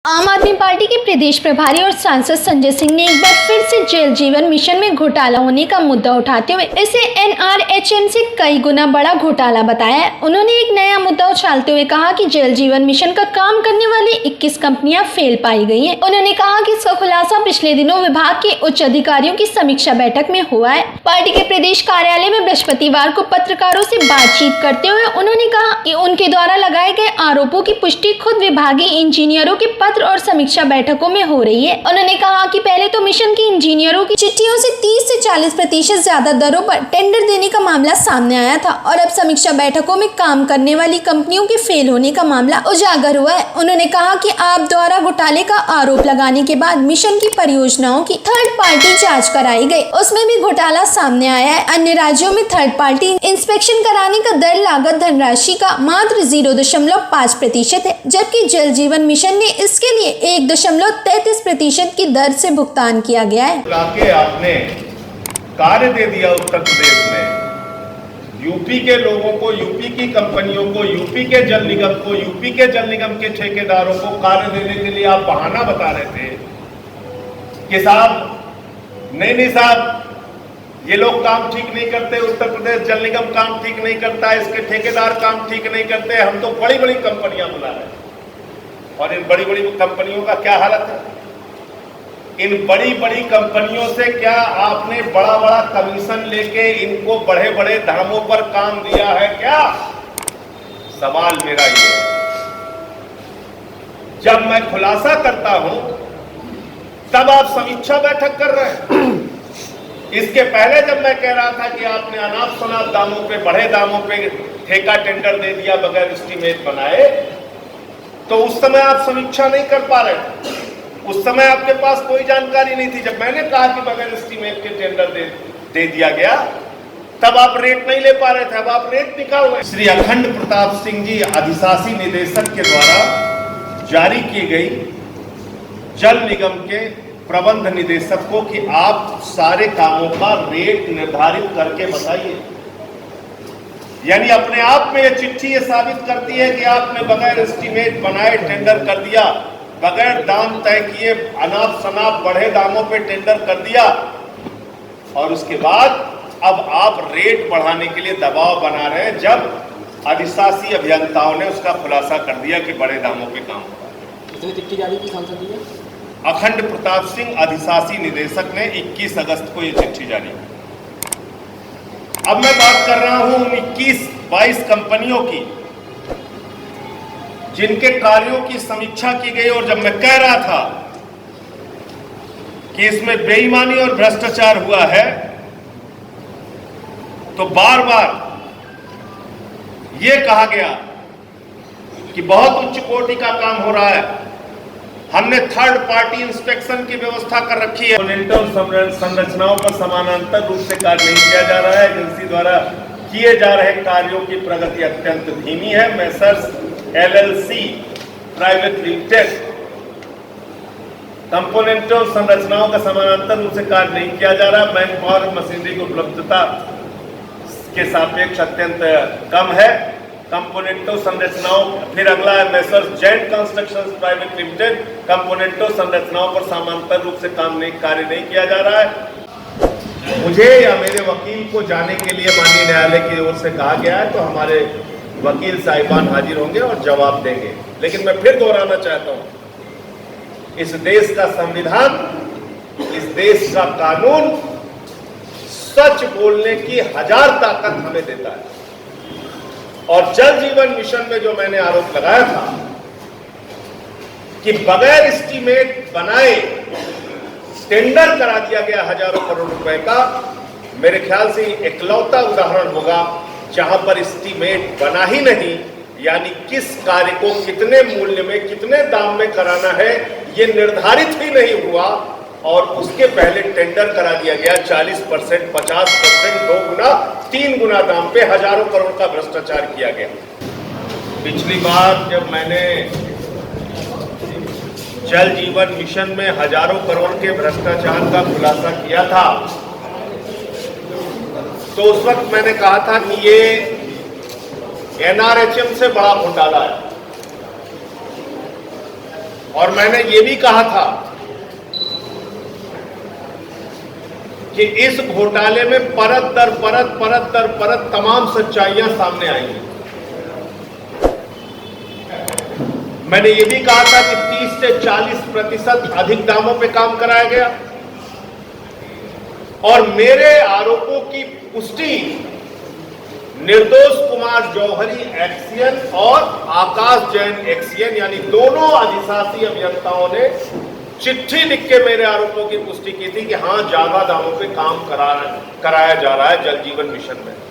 आम आदमी पार्टी के प्रदेश प्रभारी और सांसद संजय सिंह ने एक बार फिर से जल जीवन मिशन में घोटाला होने का मुद्दा उठाते हुए इसे एनआरएचएम से कई गुना बड़ा घोटाला बताया। उन्होंने एक नया मुद्दा उछालते हुए कहा कि जल जीवन मिशन का काम करने वाली 21 कंपनियां फेल पाई गई हैं। उन्होंने कहा कि इसका खुलासा पिछले दिनों विभाग के उच्च अधिकारियों की समीक्षा बैठक में हुआ है। पार्टी के प्रदेश कार्यालय में बृहस्पतिवार को पत्रकारों से बातचीत करते हुए उन्होंने कहा कि उनके द्वारा लगाए गए आरोपों की पुष्टि खुद विभागीय इंजीनियरों के पत्र और समीक्षा बैठकों में हो रही है। उन्होंने कहा कि पहले तो मिशन के इंजीनियरों की चिट्ठियों से 30 से 40% ज्यादा दरों पर टेंडर देने का मामला सामने आया था और अब समीक्षा बैठकों में काम करने वाली कंपनियों के फेल होने का मामला उजागर हुआ है। उन्होंने कहा कि आप द्वारा घोटाले का आरोप लगाने के बाद मिशन की परियोजनाओं की थर्ड पार्टी जाँच कराई गयी, उसमें भी घोटाला सामने आया है। अन्य राज्यों में थर्ड पार्टी इंस्पेक्शन कराने का दर लागत धनराशि का मात्र 0.5% है, जबकि जल जीवन मिशन ने इसके लिए 1.33% की दर से भुगतान किया गया है। आपने कार्य दे दिया उत्तर प्रदेश में, यूपी के लोगों को, यूपी की कंपनियों को, यूपी के जल निगम को, यूपी के जल निगम के ठेकेदारों को कार्य देने के लिए आप बहाना बता रहे थे कि साहब नहीं साहब ये लोग काम ठीक नहीं करते, उत्तर प्रदेश जल निगम काम ठीक नहीं करता, इसके ठेकेदार काम ठीक नहीं करते, हम तो बड़ी बड़ी कंपनियां बुला रहे हैं। और इन बड़ी बड़ी कंपनियों का क्या हालत है? इन बड़ी बड़ी कंपनियों से क्या आपने बड़ा बड़ा कमीशन लेके इनको बड़े बड़े दामों पर काम दिया है क्या? सवाल मेरा ये है। जब मैं खुलासा करता हूं तब आप समीक्षा बैठक कर रहे हैं। इसके पहले जब मैं कह रहा था कि आपने अनाप शनाप दामों पे, बड़े दामों पे ठेका टेंडर दे दिया बगैर एस्टीमेट बनाए, तो उस समय आप समीक्षा नहीं कर पा रहे थे। उस समय आपके पास कोई जानकारी नहीं थी। जब मैंने कहा कि बगैर एस्टीमेट के टेंडर दे दिया गया, तब आप रेट नहीं ले पा रहे थे, अब आप रेट निकाल रहे। श्री अखंड प्रताप सिंह जी अधिशासी निदेशक के द्वारा जारी की गई जल निगम के प्रबंध निदेशक को कि आप सारे कामों का रेट निर्धारित करके बताइए। यानी अपने आप में ये चिट्ठी ये साबित करती है कि आपने बगैर एस्टीमेट बनाए टेंडर कर दिया, बगैर दाम तय किए अनाप शनाप बढ़े दामों पे टेंडर कर दिया, और उसके बाद अब आप रेट बढ़ाने के लिए दबाव बना रहे हैं, जब अधिशासी अभियंताओं ने उसका खुलासा कर दिया कि बड़े दामों पे काम हो रहा है। चिट्ठी जारी की सांसद जी ने अखंड प्रताप सिंह अधिशासी निदेशक ने 21 अगस्त को ये चिट्ठी जारी की। अब मैं बात कर रहा हूं उन 21-22 कंपनियों की जिनके कार्यों की समीक्षा की गई, और जब मैं कह रहा था कि इसमें बेईमानी और भ्रष्टाचार हुआ है, तो बार बार यह कहा गया कि बहुत उच्च कोटि का काम हो रहा है, हमने थर्ड पार्टी इंस्पेक्शन की व्यवस्था कर रखी है, संरचनाओं पर समानांतर रूप से कार्य नहीं किया जा रहा है, एजेंसी द्वारा किए जा रहे कार्यों की प्रगति अत्यंत धीमी है। मेसर्स एलएलसी प्राइवेट लिमिटेड कंपोनेंटों संरचनाओं का समानांतर रूप से कार्य नहीं किया जा रहा, मैन पावर मशीनरी की उपलब्धता के सापेक्ष अत्यंत कम है। कंपोनेंटों संरचनाओं, फिर अगला है मेसर्स जेंट कंस्ट्रक्शन प्राइवेट लिमिटेड, कंपोनेंटों संरचनाओं पर समांतर रूप से कार्य नहीं किया जा रहा है। मुझे या मेरे वकील को जाने के लिए माननीय न्यायालय की ओर से कहा गया है, तो हमारे वकील साहिबान हाजिर होंगे और जवाब देंगे। लेकिन मैं फिर दोहराना चाहता हूं, इस देश का संविधान, इस देश का कानून सच बोलने की 1000 ताकत हमें देता है। और जल जीवन मिशन में जो मैंने आरोप लगाया था कि बगैर एस्टीमेट बनाए टेंडर करा दिया गया हजारों करोड़ रुपए का, मेरे ख्याल से इकलौता उदाहरण होगा जहां पर एस्टीमेट बना ही नहीं, यानी किस कार्य को कितने मूल्य में, कितने दाम में कराना है ये निर्धारित ही नहीं हुआ, और उसके पहले टेंडर करा दिया गया 40%, 50%, 2 गुना 3 गुना दाम पे हजारों करोड़ का भ्रष्टाचार किया गया। पिछली बार जब मैंने जल जीवन मिशन में हजारों करोड़ के भ्रष्टाचार का खुलासा किया था, तो उस वक्त मैंने कहा था कि ये एनआरएचएम से बड़ा घोटाला है। और मैंने ये भी कहा था कि इस घोटाले में परत दर परत तमाम सच्चाइयां सामने आएंगी। मैंने ये भी कहा था कि 30 से 40% अधिक दामों पे काम कराया गया और मेरे आरोपों की पुष्टि निर्दोष कुमार जौहरी एक्सियन और आकाश जैन एक्सियन यानी दोनों अधिशासी अभियंताओं ने चिट्ठी लिख के मेरे आरोपों की पुष्टि की थी कि हां ज्यादा दामों पे काम कराया जा रहा है जल जीवन मिशन में।